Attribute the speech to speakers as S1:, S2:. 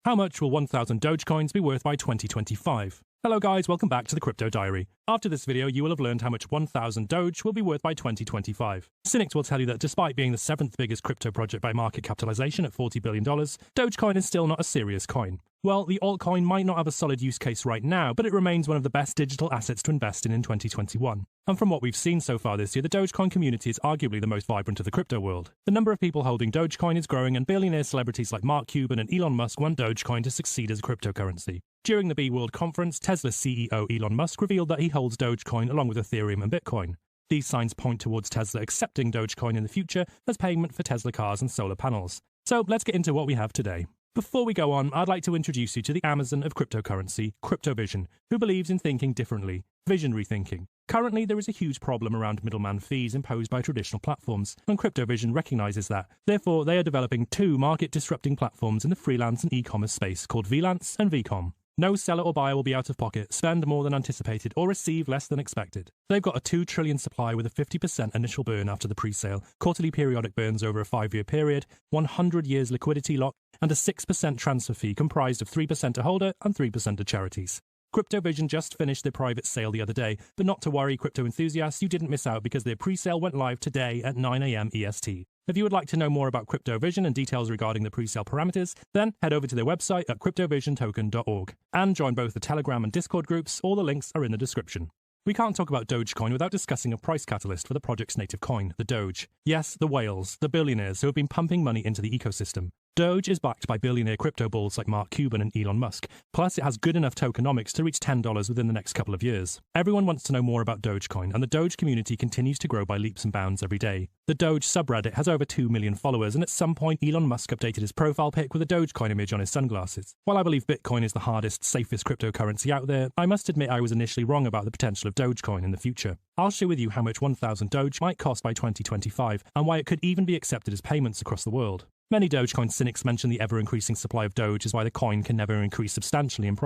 S1: How much will 1,000 Dogecoins be worth by 2025? Hello guys, welcome back to the Crypto Diary. After this video, you will have learned how much 1,000 Doge will be worth by 2025. Cynics will tell you that despite being the 7th biggest crypto project by market capitalization at $40 billion, Dogecoin is still not a serious coin. Well, the altcoin might not have a solid use case right now, but it remains one of the best digital assets to invest in 2021. And from what we've seen so far this year, the Dogecoin community is arguably the most vibrant of the crypto world. The number of people holding Dogecoin is growing, and billionaire celebrities like Mark Cuban and Elon Musk want Dogecoin to succeed as a cryptocurrency. During the B-World conference, Tesla CEO Elon Musk revealed that he holds Dogecoin along with Ethereum and Bitcoin. These signs point towards Tesla accepting Dogecoin in the future as payment for Tesla cars and solar panels. So let's get into what we have today. Before we go on, I'd like to introduce you to the Amazon of cryptocurrency, CryptoVision, who believes in thinking differently, visionary thinking. Currently, there is a huge problem around middleman fees imposed by traditional platforms, and CryptoVision recognizes that. Therefore, they are developing two market-disrupting platforms in the freelance and e-commerce space called Vlance and Vcom. No seller or buyer will be out of pocket, spend more than anticipated, or receive less than expected. They've got a 2 trillion supply with a 50% initial burn after the pre-sale, quarterly periodic burns over a 5-year period, 100 years liquidity lock, and a 6% transfer fee comprised of 3% to holder and 3% to charities. CryptoVision just finished their private sale the other day, but not to worry, crypto enthusiasts, you didn't miss out because their pre-sale went live today at 9 AM EST. If you would like to know more about CryptoVision and details regarding the pre-sale parameters, then head over to their website at cryptovisiontoken.org and join both the Telegram and Discord groups. All the links are in the description. We can't talk about Dogecoin without discussing a price catalyst for the project's native coin, the Doge. Yes, the whales, the billionaires who have been pumping money into the ecosystem. Doge is backed by billionaire crypto bulls like Mark Cuban and Elon Musk, plus it has good enough tokenomics to reach $10 within the next couple of years. Everyone wants to know more about Dogecoin, and the Doge community continues to grow by leaps and bounds every day. The Doge subreddit has over 2 million followers, and at some point Elon Musk updated his profile pic with a Dogecoin image on his sunglasses. While I believe Bitcoin is the hardest, safest cryptocurrency out there, I must admit I was initially wrong about the potential of Dogecoin in the future. I'll share with you how much 1,000 Doge might cost by 2025, and why it could even be accepted as payments across the world. Many Dogecoin cynics mention the ever-increasing supply of Doge is why the coin can never increase substantially in price.